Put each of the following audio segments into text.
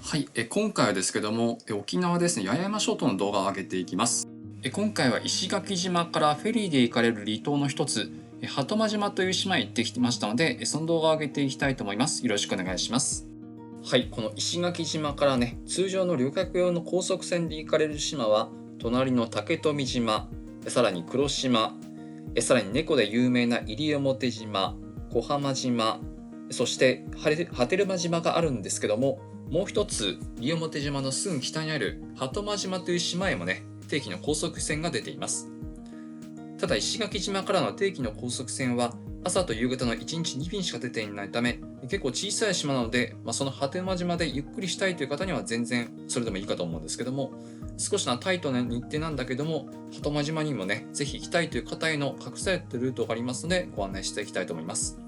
はい、今回はですけども、沖縄ですね、八重山諸島の動画を上げていきます。今回は石垣島からフェリーで行かれる離島の一つ、鳩間島という島へ行ってきましたので、その動画を上げていきたいと思います。よろしくお願いします。はい、この石垣島からね、通常の旅客用の高速船で行かれる島は、隣の竹富島、さらに黒島、さらに猫で有名な西表島、小浜島、そして波照間島があるんですけども、もう一つ西表島のすぐ北にある鳩間島という島へもね、定期の高速船が出ています。ただ石垣島からの定期の高速船は朝と夕方の1日2便しか出ていないため、結構小さい島なので、その鳩間島でゆっくりしたいという方には全然それでもいいかと思うんですけども、少しタイトな日程なんだけども、鳩間島にもね、ぜひ行きたいという方への隠されているルートがありますので、ご案内していきたいと思います。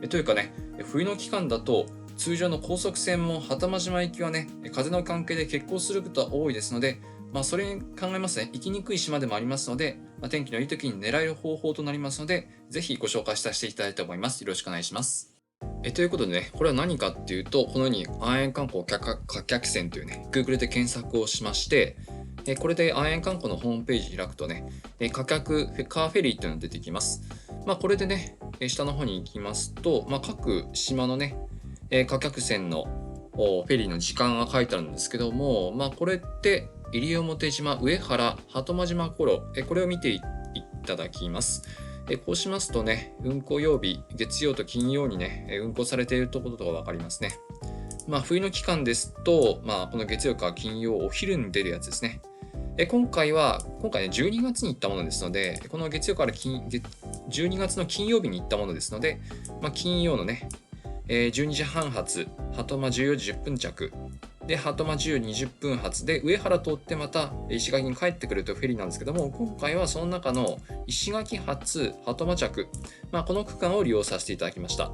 というかね、冬の期間だと通常の高速船も鳩間島行きはね、風の関係で欠航することは多いですので、それに考えますね、行きにくい島でもありますので、天気のいい時に狙える方法となりますので、ぜひご紹介させていただきたいと思います。よろしくお願いします。ということでね、これは何かっていうと、このように安遠観光貨客船というね、Google で検索をしまして、これで安遠観光のホームページ開くとね、貨客カーフェリーっていうのが出てきます。これでね、下の方に行きますと、各島のね、貨客船のフェリーの時間が書いてあるんですけども、これって西表島、上原、鳩間島頃、これを見ていただきます。こうしますとね、運航曜日、月曜と金曜にね、運航されているところが分かりますね。冬の期間ですと、この月曜から金曜、お昼に出るやつですね。今回ね、12月に行ったものですので、この月曜から12月の金曜日に行ったものですので、金曜のね、12時半発、鳩間14時10分着、で、鳩間14時20分発で、上原通ってまた石垣に帰ってくるというフェリーなんですけども、今回はその中の石垣発、鳩間着、この区間を利用させていただきました。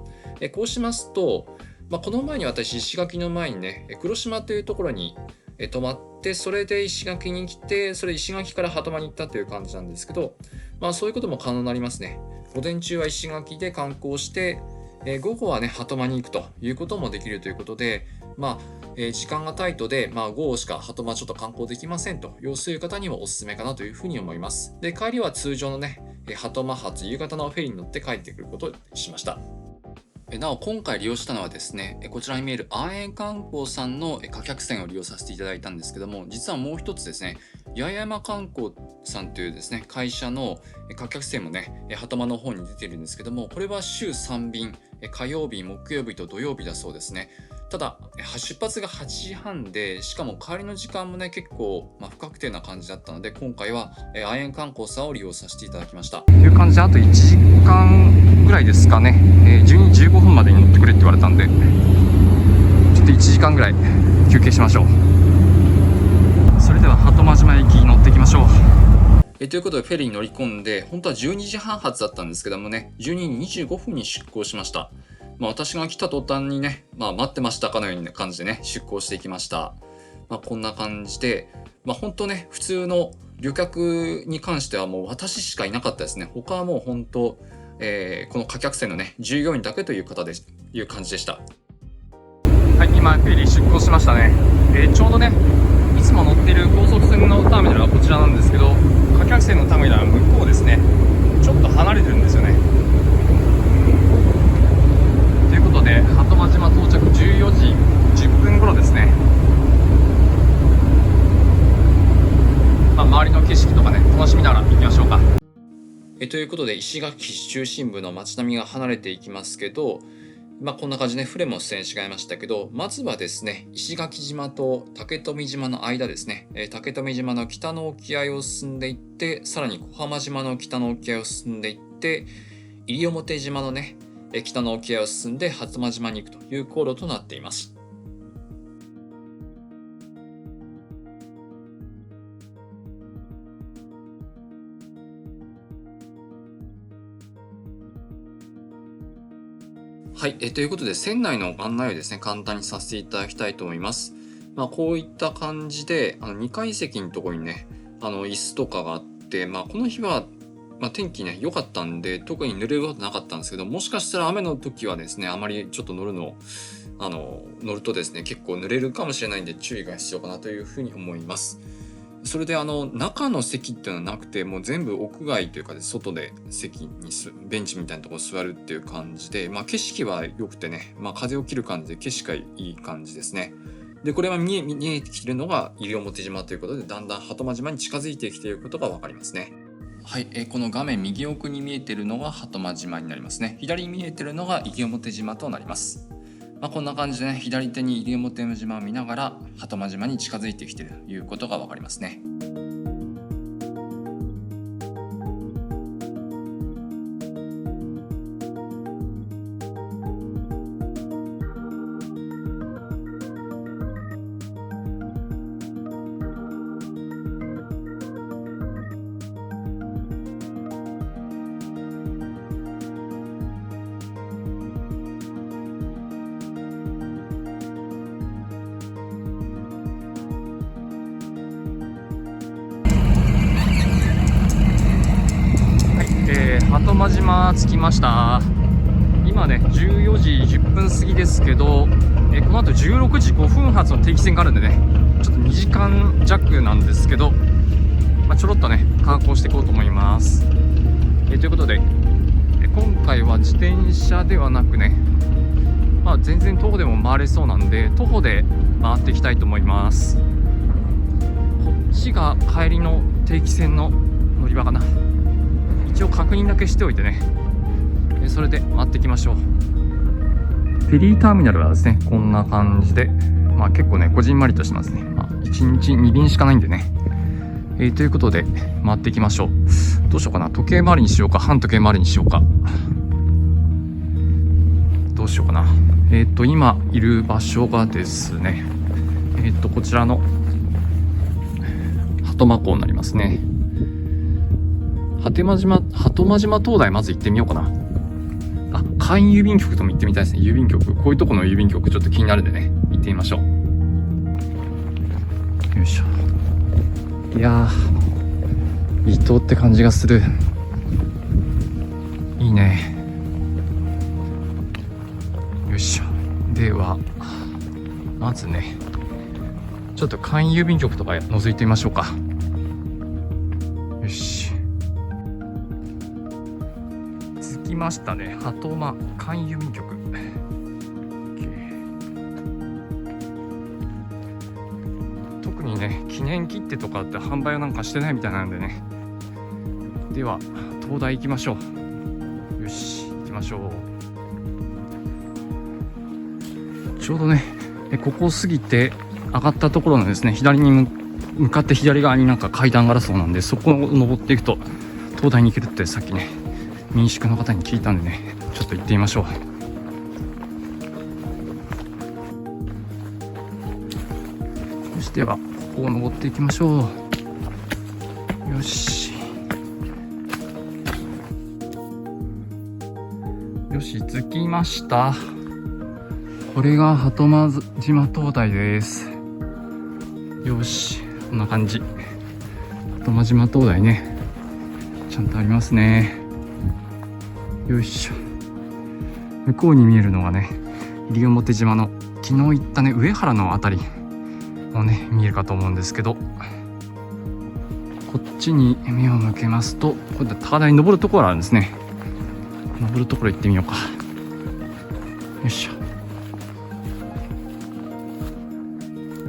こうしますと、この前に私、石垣の前にね、黒島というところに泊まって、それで石垣に来て、それ石垣から鳩間に行ったという感じなんですけど、そういうことも可能になりますね。午前中は石垣で観光して、午後はね、鳩間に行くということもできるということで、時間がタイトで、午後しか鳩間ちょっと観光できませんという方にもおすすめかなというふうに思います。で、帰りは通常のね、鳩間発夕方のフェリーに乗って帰ってくることにしました。なお今回利用したのはですね、こちらに見える安遠観光さんの貨客船を利用させていただいたんですけども、実はもう一つですね、八重山観光さんというですね、会社の貨客船もね、鳩間の方に出ているんですけども、これは週3便、火曜日、木曜日と土曜日だそうですね。ただ、出発が8時半で、しかも帰りの時間もね、結構、不確定な感じだったので、今回は安遠観光さんを利用させていただきました。という感じで、あと1時間ぐらいですかね、12時15分までに乗ってくれって言われたんで、ちょっと1時間ぐらい休憩しましょう。それでは鳩間島行き乗っていきましょう。ということでフェリーに乗り込んで、本当は12時半発だったんですけどもね、12時25分に出港しました。私が来た途端にね、待ってましたかのような感じでね、出港していきました。こんな感じで、本当ね、普通の旅客に関してはもう私しかいなかったですね。他はもう本当、この貨客船のね、従業員だけといういう感じでした。はい、今フェリー出港しましたね。ちょうどね、いつも乗っている高速船のターミナルはこちらなんですけど、貨客船のターミナルは向こうですね。ちょっと離れてるんですよね。ということで、鳩間島到着14時10分頃ですね。周りの景色とかね、楽しみながら行きましょうか。ということで、石垣市中心部の街並みが離れていきますけど、こんな感じで船も出演違いましたけど、まずはですね、石垣島と竹富島の間ですね、竹富島の北の沖合を進んでいって、さらに小浜島の北の沖合を進んでいって、西表島のね、北の沖合を進んで鳩間島に行くという航路となっています。はい、ということで船内の案内をですね、簡単にさせていただきたいと思います。こういった感じで2階席のところにね、椅子とかがあって、この日は天気ね良かったんで特に濡れることなかったんですけど、もしかしたら雨の時はですねあまりちょっと乗るとですね結構濡れるかもしれないんで注意が必要かなというふうに思います。それで中の席っていうのはなくて、もう全部屋外というかで外で席にベンチみたいなところ座るっていう感じで、景色は良くてね、風を切る感じで景色がいい感じですね。でこれは見えてきているのが西表島ということで、だんだん鳩間島に近づいてきていることが分かりますね。はい、この画面右奥に見えているのが鳩間島になりますね。左に見えているのが西表島となります。こんな感じでね、左手に西表島を見ながら鳩間島に近づいてきているということが分かりますね。鳩間島着きました。今ね14時10分過ぎですけど、この後16時5分発の定期船があるんでね、ちょっと2時間弱なんですけど、ちょろっとね観光していこうと思います。ということで、今回は自転車ではなくね、全然徒歩でも回れそうなんで徒歩で回っていきたいと思います。こっちが帰りの定期船の乗り場かな。一応確認だけしておいてね、それで回っていきましょう。フェリーターミナルはですねこんな感じで、結構ねこじんまりとしてますね。1日2便しかないんでね、ということで回っていきましょう。どうしようかな、時計回りにしようか反時計回りにしようか、どうしようかな。今いる場所がですね、こちらの鳩間港になりますね。鳩間島灯台まず行ってみようかな。簡易郵便局とも行ってみたいですね。郵便局、こういうとこの郵便局ちょっと気になるんでね行ってみましょう。よいしょ。いやー離島って感じがする。いいね。よいしょ。ではまずねちょっと簡易郵便局とか覗いてみましょうか。よし、着きましたね。鳩間簡易郵便局。特にね記念切手とかって販売なんかしてないみたいなんでね。では灯台行きましょう。よし行きましょう。ちょうどねここを過ぎて上がったところのですね左に向かって左側になんか階段があるそうなんで、そこを登っていくと灯台に行けるってさっきね民宿の方に聞いたんでね、ちょっと行ってみましょう。そしてはここを登っていきましょう。よしよし着きました。これが鳩間島灯台です。よしこんな感じ。鳩間島灯台ねちゃんとありますね。よいしょ。向こうに見えるのがね西表島の昨日行ったね上原のあたりもね見えるかと思うんですけど、こっちに目を向けますとこれ高台に登るところがあるんですね。登るところ行ってみようか。よいしょ。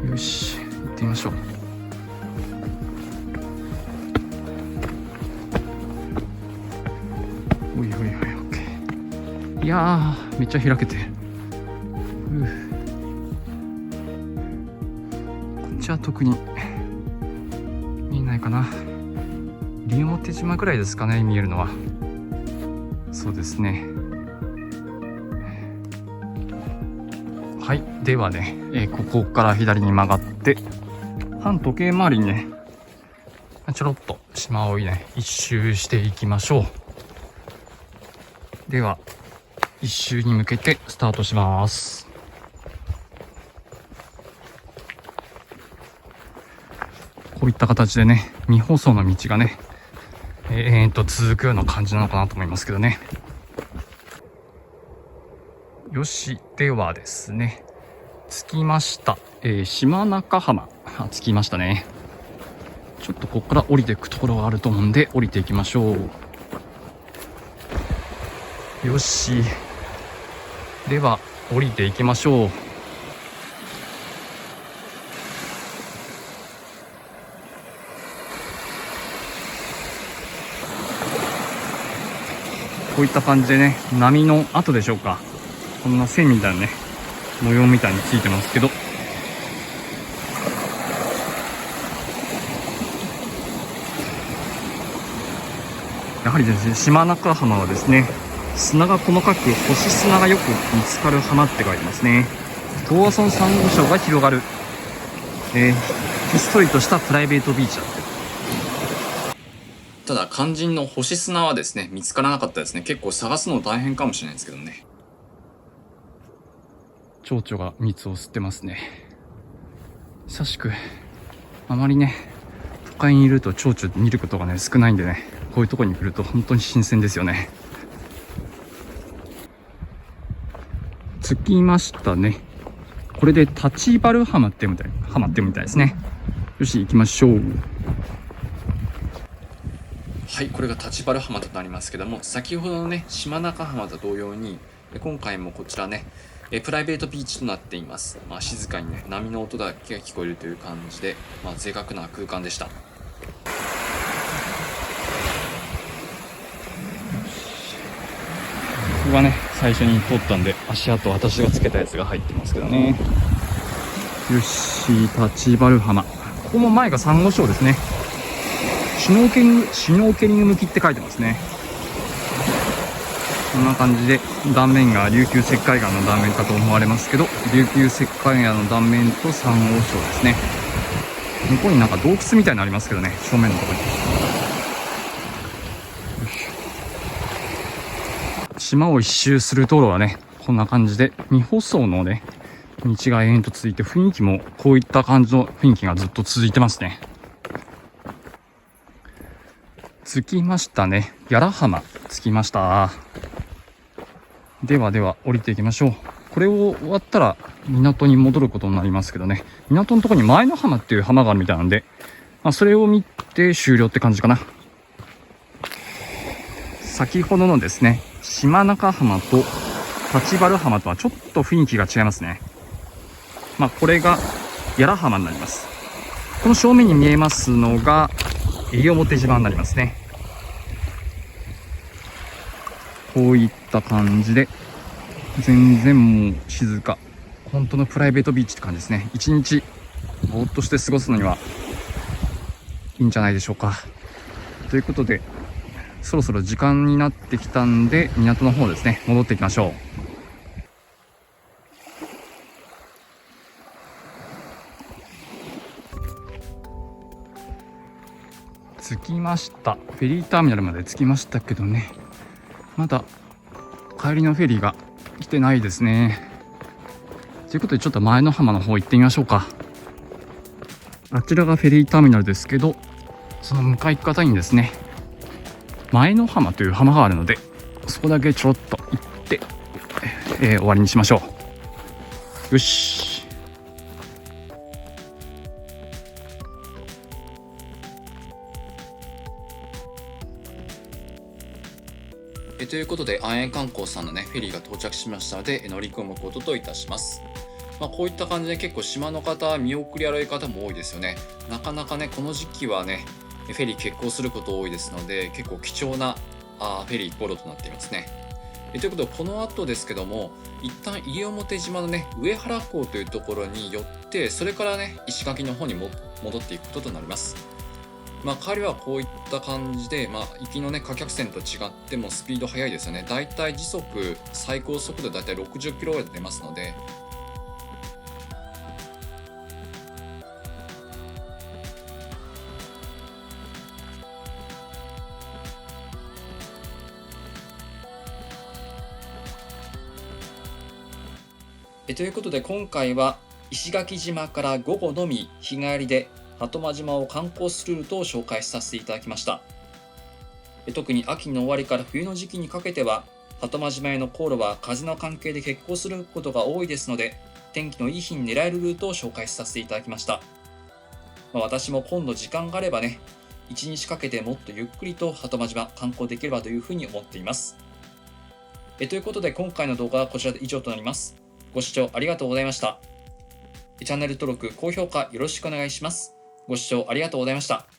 よし行ってみましょう。おいおいおい、オッケー。いやーめっちゃ開けてる。こっちは特に見えないかな。西表島ぐらいですかね見えるのは。そうですね。はい、ではね、ここから左に曲がって反時計回りにねちょろっと島をね一周していきましょう。では一周に向けてスタートします。こういった形でね未舗装の道がね続くような感じなのかなと思いますけどね。よし、ではですね、着きました。島中浜、着きましたね。ちょっとここから降りていくところがあると思うんで降りていきましょう。よし、では降りていきましょう。こういった感じでね、波の跡でしょうか、こんな線みたいなね模様みたいについてますけど、やはりですね、島中浜はですね、砂が細かく星砂がよく見つかる浜って書いてますね。東阿村サンゴ礁が広がる、ひっそりとしたプライベートビーチだって。ただ肝心の星砂はですね見つからなかったですね。結構探すの大変かもしれないですけどね。蝶々が蜜を吸ってますね。久しくあまりね都会にいると蝶々見ることがね少ないんでね、こういうところに来ると本当に新鮮ですよね。着きましたね。これで立原浜ってみたいですね。よし、行きましょう。はい、これが立原浜となりますけども、先ほどのね島中浜と同様に今回もこちらねプライベートビーチとなっています。静かにね波の音だけが聞こえるという感じで、贅沢な空間でした。ここがね最初に撮ったんで、足跡私がつけたやつが入ってますけどね。よし、立原浜、ここも前がサンゴ礁ですね。シュノーケリング向きって書いてますね。こんな感じで断面が琉球石灰岩の断面かと思われますけど、琉球石灰岩の断面とサンゴ礁ですね。向こうになんか洞窟みたいなのありますけどね、正面のところに。島を一周する道路はねこんな感じで未舗装のね道が延々と続いて、雰囲気もこういった感じの雰囲気がずっと続いてますね。着きましたね。屋良浜着きました。では降りていきましょう。これを終わったら港に戻ることになりますけどね、港のところに前の浜っていう浜があるみたいなんで、それを見て終了って感じかな。先ほどのですね島中浜と立原浜とはちょっと雰囲気が違いますね。これが屋良浜になります。この正面に見えますのが西表島になりますね。こういった感じで全然もう静か、本当のプライベートビーチって感じですね。一日ぼーっとして過ごすのにはいいんじゃないでしょうか。ということでそろそろ時間になってきたんで、港の方ですね戻っていきましょう。着きました。フェリーターミナルまで着きましたけどね、まだ帰りのフェリーが来てないですね。ということでちょっと前の浜の方行ってみましょうか。あちらがフェリーターミナルですけど、その向かい方にですね前の浜という浜があるので、そこだけちょろっと行って、終わりにしましょう。よし。ということで安永観光さんのねフェリーが到着しましたので乗り込むことといたします。こういった感じで結構島の方見送り歩い方も多いですよね。なかなかねこの時期はねフェリー欠航すること多いですので、結構貴重なフェリー航路となっていますね。ということでこの後ですけども、一旦西表島のね上原港というところに寄って、それからね石垣の方に戻っていくこととなります。帰りはこういった感じで、行きのね貨客船と違ってもスピード速いですよね。だいたい時速最高速度だいたい60キロぐらいで出ますので、ということで今回は石垣島から午後のみ日帰りで鳩間島を観光するルートを紹介させていただきました。特に秋の終わりから冬の時期にかけては鳩間島への航路は風の関係で欠航することが多いですので、天気のいい日に狙えるルートを紹介させていただきました。私も今度時間があればね、1日かけてもっとゆっくりと鳩間島観光できればというふうに思っています。ということで今回の動画はこちらで以上となります。ご視聴ありがとうございました。チャンネル登録、高評価よろしくお願いします。ご視聴ありがとうございました。